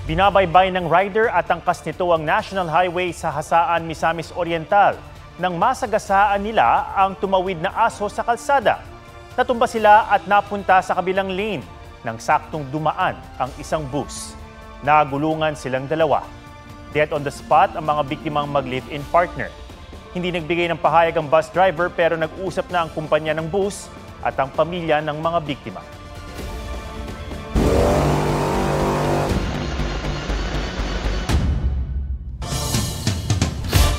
Binabaybay ng rider at angkas nito ang National Highway sa Hasaan, Misamis Oriental nang masagasaan nila ang tumawid na aso sa kalsada. Natumba sila at napunta sa kabilang lane nang saktong dumaan ang isang bus. Nagulungan silang dalawa. Dead on the spot ang mga biktimang mag-live-in partner. Hindi nagbigay ng pahayag ang bus driver pero nag-usap na ang kumpanya ng bus at ang pamilya ng mga biktima.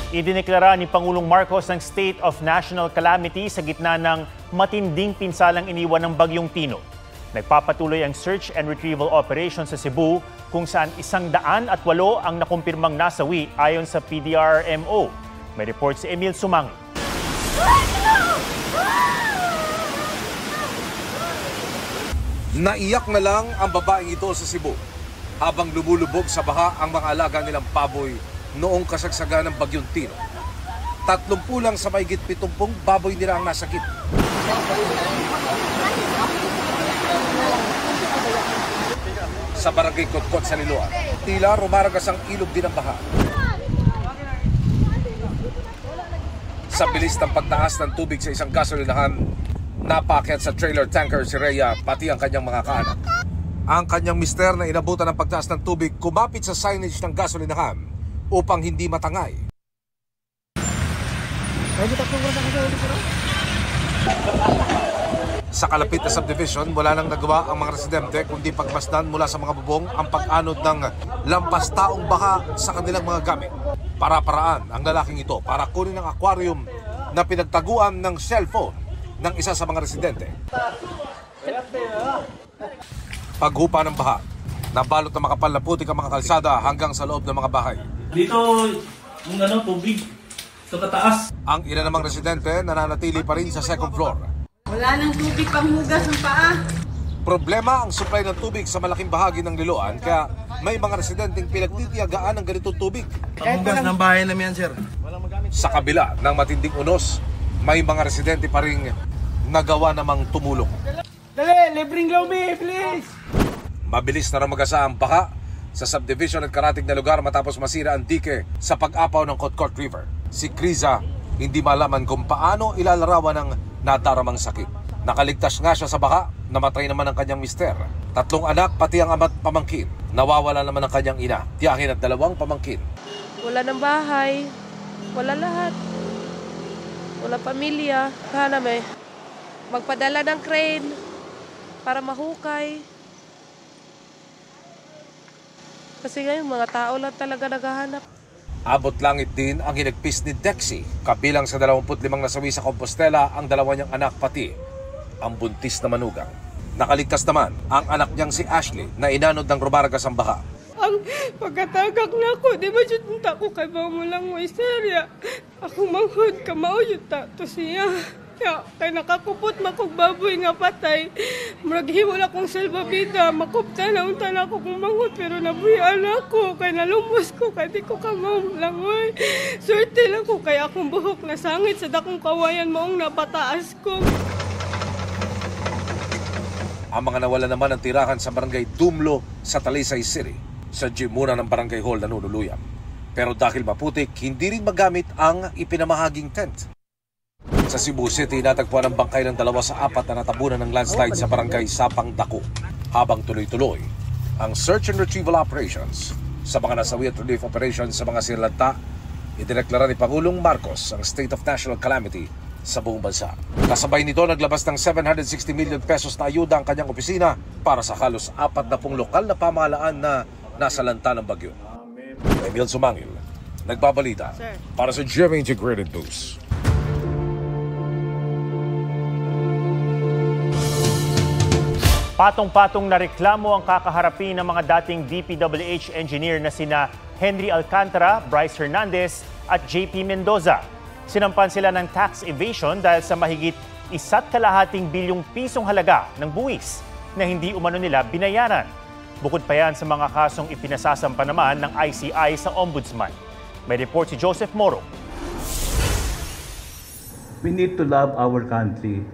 Idineklara ni Pangulong Marcos ang state of national calamity sa gitna ng matinding pinsalang iniwan ng Bagyong Tino. Nagpapatuloy ang search and retrieval operation sa Cebu kung saan 108 ang nakumpirmang nasawi ayon sa PDRMO. May report si Emil Sumangil. Naiyak na lang ang babaeng ito sa Cebu habang lumulubog sa baha ang mga alaga nilang baboy noong kasagsagan ng Bagyong Tino. 30 lang sa mahigit 70 baboy nila ang nasakit. Sa barangay Kotkot sa Liloan, tila rumaragas ang ilog din ng baha. Sa bilis ng pagtaas ng tubig sa isang gasolinahan, napakyat sa trailer tanker si Rhea pati ang kanyang mga kaanak. Ang kanyang mister na inabutan ng pagtaas ng tubig kumapit sa signage ng gasolinahan upang hindi matangay. Sa kalapit na subdivision, wala nang nagawa ang mga residente kundi pagmasdan mula sa mga bubong ang pag-anod ng lampas taong baha sa kanilang mga gamit. Para-paraan ang lalaking ito para kunin ang aquarium na pinagtaguan ng cellphone ng isa sa mga residente. Paghupa ng baha, nabalot ng makapal na putik ang mga kalsada hanggang sa loob ng mga bahay. Dito, yung tubig, ito kataas. Ang ina namang residente nananatili pa rin sa second floor. Wala nang tubig pang hugas ng paa. Problema ang supply ng tubig sa malaking bahagi ng Liloan kaya may mga residenteng pinagtitiyagaan ng ganitong tubig. Ang hugas ng bahay namin yan, sir. Sa kabila ng matinding unos, may mga residente pa rin nagawa namang tumulong. Dali, libreng lumi, please! Mabilis na ramagasa ang baha sa subdivision at karatig na lugar matapos masira ang dike sa pag-apaw ng Kotkot River. Si Criza hindi malaman kung paano ilalarawan ng nadaramang sakit. Nakaligtas nga siya sa baha, namatay naman ang kanyang mister. 3 anak pati ang ama't pamangkin. Nawawala naman ang kanyang ina, tiyahin at 2 pamangkin. Wala ng bahay, wala lahat. Wala pamilya. Hanap magpadala ng crane para mahukay. Kasi ngayon, mga tao lang talaga naghahanap. Abot langit din ang hinagpis ni Dexy. Kabilang sa 25 nasawi sa Compostela ang 2 niyang anak pati ang buntis na manugang. Nakaligtas naman ang anak niyang si Ashley na inanod ng rumaragas ang baha. Ang pagkatagak na ako, di ba yun ko kay ba mo lang mo istorya. Ako manghod ka mauyot to siya. Kaya nakakupot makog baboy nga patay. Muraghimol akong salbabida, makupta na unta na ako kung manghod pero nabuhian ako. Kaya nalumos ko, kaya di ko kamamlangoy. Swerte lang ko kaya akong buhok na sangit sa dakong kawayan moong napataas ko. Ang mga nawala naman ang tirahan sa barangay Dumlo sa Talisay City. Sa gym muna ng barangay hall nanunuluyan. Pero dahil maputik, hindi rin magamit ang ipinamahaging tent. Sa Cebu City, natagpuan ang bangkay ng 2 sa 4 na natabunan ng landslide sa barangay Sapang Dako. Habang tuloy-tuloy ang search and retrieval operations sa mga nasawi at relief operations sa mga sinalanta, idineklara ni Pangulong Marcos ang state of national calamity sa buong bansa. Kasabay nito, naglabas ng 760 million pesos na ayuda ang kanyang opisina para sa halos 40 lokal na pamahalaan na nasa lanta ng bagyo. Emil Sumangil, nagbabalita para sa GMA Integrated News. Patong-patong na reklamo ang kakaharapin ng mga dating DPWH engineer na sina Henry Alcantara, Bryce Hernandez at JP Mendoza. Sinampan sila ng tax evasion dahil sa mahigit 1.2 bilyong pisong halaga ng buwis na hindi umano nila binayaran. Bukod pa yan sa mga kasong ipinasasampa naman ng ICI sa Ombudsman. May report si Joseph Moro. We need to love our country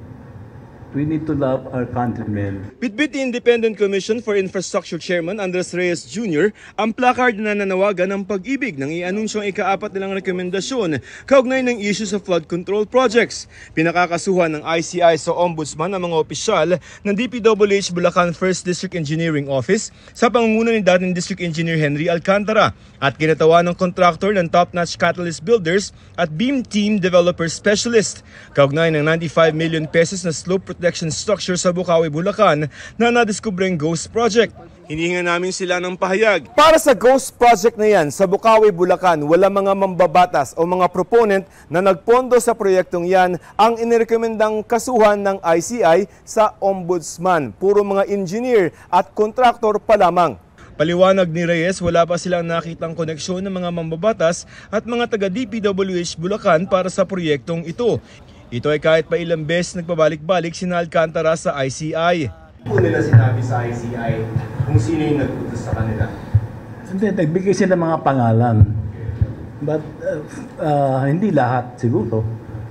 We need to love our countrymen. Bitbit Independent Commission for Infrastructure Chairman Andres Reyes Jr. ang placard na nananawagan ng pag-ibig ng i-anunsyong ika-4 nilang rekomendasyon kaugnay ng issue sa flood control projects. Pinakakasuhan ng ICI sa Ombudsman ang mga opisyal ng DPWH Bulacan 1st District Engineering Office sa pangunguna ni dating District Engineer Henry Alcantara at kinatawa ng contractor ng Top-Notch Catalyst Builders at Beam Team Developer Specialist kaugnay ng 95 million pesos na slope protection structure sa Bukawi, Bulacan na nadiskubreng ghost project. Hinihinga namin sila ng pahayag. Para sa ghost project na yan sa Bukawi, Bulacan, wala mga mambabatas o mga proponent na nagpondo sa proyektong yan ang inirekomendang kasuhan ng ICI sa Ombudsman. Puro mga engineer at kontraktor pa lamang. Paliwanag ni Reyes, wala pa silang nakitang koneksyon ng mga mambabatas at mga taga-DPWH Bulacan para sa proyektong ito. Ito ay kahit pa ilang beses nagpabalik-balik sina Alcantara sa ICI. Po nila sinabi sa ICI kung sino yung nag-utos sa kanila? Hindi, nagbigay sila ng mga pangalan. But hindi lahat siguro.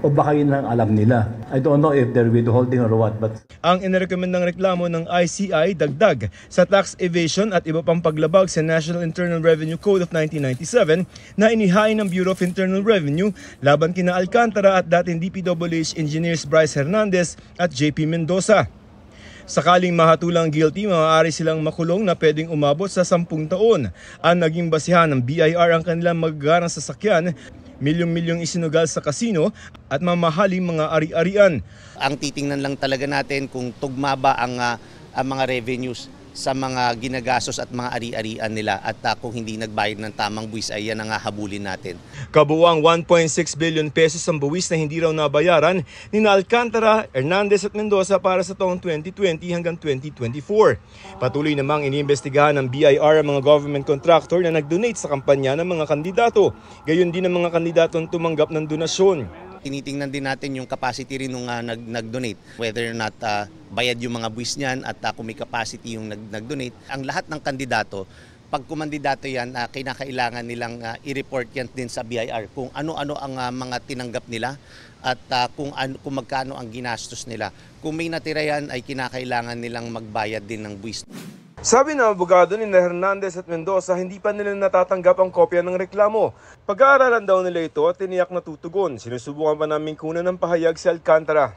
O baka yun lang alam nila. I don't know if they're withholding or what. But ang inirekomendang reklamo ng ICI dagdag sa tax evasion at iba pang paglabag sa National Internal Revenue Code of 1997 na inihain ng Bureau of Internal Revenue laban kina Alcantara at dating DPWH engineers Bryce Hernandez at JP Mendoza. Sakaling mahatulang guilty, maaari silang makulong na pwedeng umabot sa 10 taon. Ang naging basihan ng BIR ang kanilang magagarang sasakyan, milyong-milyong isinugal sa kasino at mamahaling mga ari-arian. Ang titingnan lang talaga natin kung tugma ba ang mga revenues sa mga ginagastos at mga ari-arian nila at kung hindi nagbayad ng tamang buwis ay yan ang hahabulin natin. Kabuuang 1.6 billion pesos ang buwis na hindi raw nabayaran ni Alcantara, Hernandez at Mendoza para sa taong 2020 hanggang 2024. Patuloy namang iniimbestigahan ng BIR ang mga government contractor na nag-donate sa kampanya ng mga kandidato. Gayon din ang mga kandidatong tumanggap ng donasyon. Tinitingnan din natin yung capacity rin nung nag-donate, whether or not bayad yung mga buwis niyan at kung may capacity yung nag-donate. Ang lahat ng kandidato, pag kumandidato yan, kinakailangan nilang i-report yan din sa BIR kung ano-ano ang mga tinanggap nila at kung magkano ang ginastos nila. Kung may natira yan, ay kinakailangan nilang magbayad din ng buwis. Sabi ng abogado ni Hernandez at Mendoza, hindi pa nila natatanggap ang kopya ng reklamo. Pag-aaralan daw nila ito at tiniyak na tutugon. Sinusubukan pa namin kunan ng pahayag si Alcantara.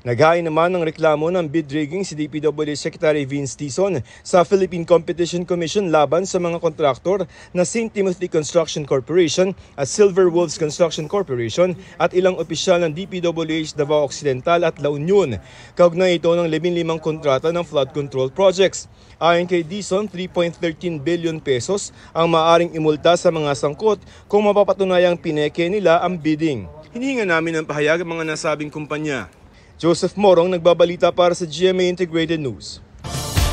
Naghain naman ng reklamo ng bid rigging si DPWH Secretary Vince Tison sa Philippine Competition Commission laban sa mga kontraktor na St. Timothy Construction Corporation at Silver Wolves Construction Corporation at ilang opisyal ng DPWH Davao Occidental at La Union. Kaugnay ito ng 15 kontrata ng flood control projects. Ayon kay Dison, 3.13 billion pesos ang maaring imulta sa mga sangkot kung mapapatunayang pineke nila ang bidding. Hinihinga namin ng pahayag ang mga nasabing kumpanya. Joseph Morong, nagbabalita para sa GMA Integrated News.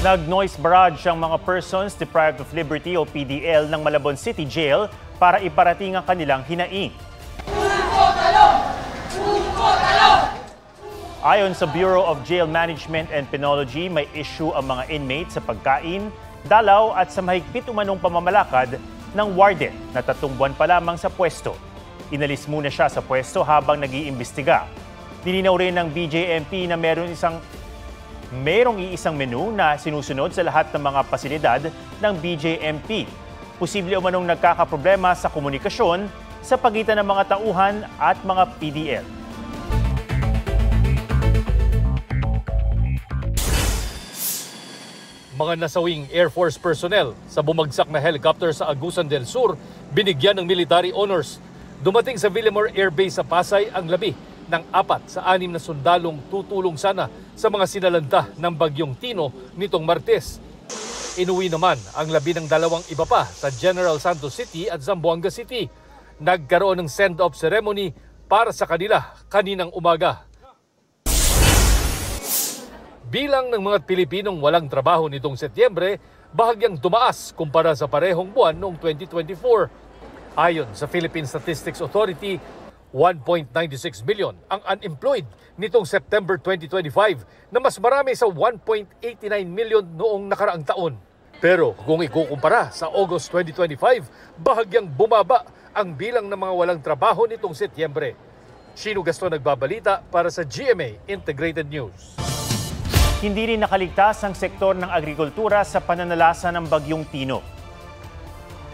Nag-noise barrage ang mga persons deprived of liberty o PDL ng Malabon City Jail para iparating ang kanilang hinaing. Ayon sa Bureau of Jail Management and Penology, may issue ang mga inmates sa pagkain, dalaw at sa mahigpit umanong pamamalakad ng warden na 3 buwan pa lamang sa pwesto. Inalis muna siya sa pwesto habang nag-iimbestiga. Nilinaw rin ng BJMP na merong iisang menu na sinusunod sa lahat ng mga pasilidad ng BJMP. Posible umanong nagkakaproblema sa komunikasyon sa pagitan ng mga tauhan at mga PDL. Mga nasawing Air Force personnel sa bumagsak na helicopter sa Agusan del Sur binigyan ng military honors. Dumating sa Villamor Air Base sa Pasay ang labi ng 4 sa 6 na sundalong tutulong sana sa mga sinalanta ng Bagyong Tino nitong Martes. Inuwi naman ang labi ng 2 iba pa sa General Santos City at Zamboanga City. Nagkaroon ng send-off ceremony para sa kanila kaninang umaga. Bilang ng mga Pilipinong walang trabaho nitong Setyembre, bahagyang tumaas kumpara sa parehong buwan noong 2024. Ayon sa Philippine Statistics Authority, 1.96 million ang unemployed nitong September 2025 na mas marami sa 1.89 million noong nakaraang taon. Pero kung ikukumpara sa August 2025, bahagyang bumaba ang bilang ng mga walang trabaho nitong Setyembre. Shino Gaston nagbabalita para sa GMA Integrated News. Hindi rin nakaligtas ang sektor ng agrikultura sa pananalasa ng Bagyong Tino.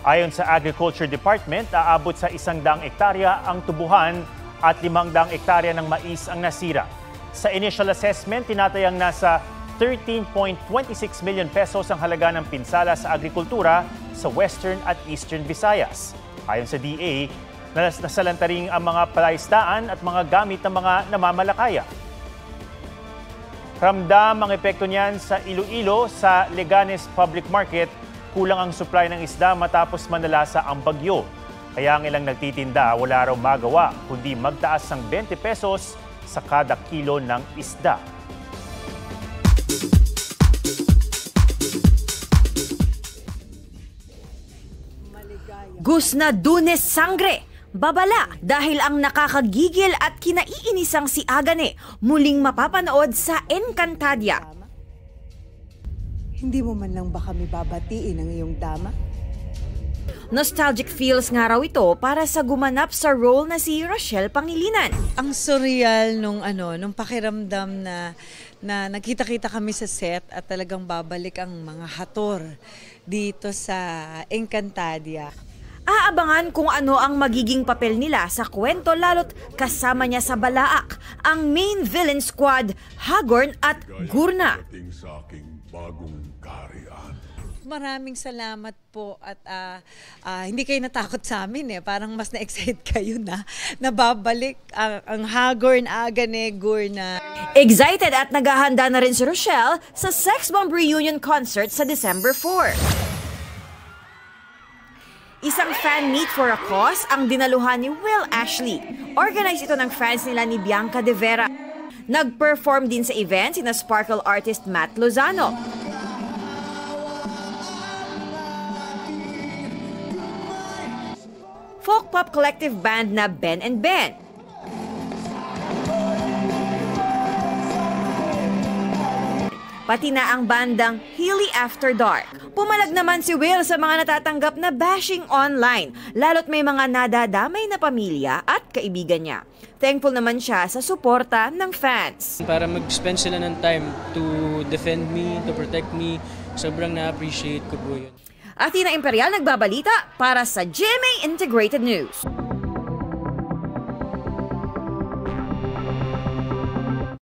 Ayon sa Agriculture Department, aabot sa 100 ektarya ang tubuhan at 500 ektarya ng mais ang nasira. Sa initial assessment, tinatayang nasa 13.26 million pesos ang halaga ng pinsala sa agrikultura sa Western at Eastern Visayas. Ayon sa DA, nasalanta rin ang mga palaisdaan at mga gamit ng mga namamalakaya. Ramdam ang epekto niyan sa Iloilo sa Leganes Public Market. Kulang ang supply ng isda matapos manalasa ang bagyo. Kaya ang ilang nagtitinda wala raw magawa kundi magtaas ng 20 pesos sa kada kilo ng isda. Gus na Dunes sangre. Babala dahil ang nakakagigil at kinaiinisang si Agane muling mapapanood sa Encantadia. Hindi mo man lang ba kami babatiin ang iyong dama? Nostalgic feels nga raw ito para sa gumanap sa role na si Rochelle Pangilinan. Ang surreal nung pakiramdam na nakita-kita kami sa set at talagang babalik ang mga hator dito sa Encantadia. Aabangan kung ano ang magiging papel nila sa kwento lalo't kasama niya sa Balaak ang main villain squad, Hagorn at Gurna. Maraming salamat po at hindi kayo natakot sa amin parang mas na-excite kayo na babalik ang Hagorn, Agane, Gurna. Excited at naghahanda na rin si Rochelle sa Sex Bomb Reunion Concert sa December 4. Isang fan meet for a cause ang dinaluhan ni Will Ashley. Organize ito ng fans nila ni Bianca De Vera. Nag-perform din sa event sina sparkle artist Matt Lozano. Folk pop collective band na Ben and Ben. Pati na ang bandang Healy After Dark. Pumalag naman si Will sa mga natatanggap na bashing online, lalo't may mga nadadamay na pamilya at kaibigan niya. Thankful naman siya sa suporta ng fans. Para mag-spend sila ng time to defend me, to protect me, sobrang na-appreciate ko po yun. Athena Imperial nagbabalita para sa GMA Integrated News.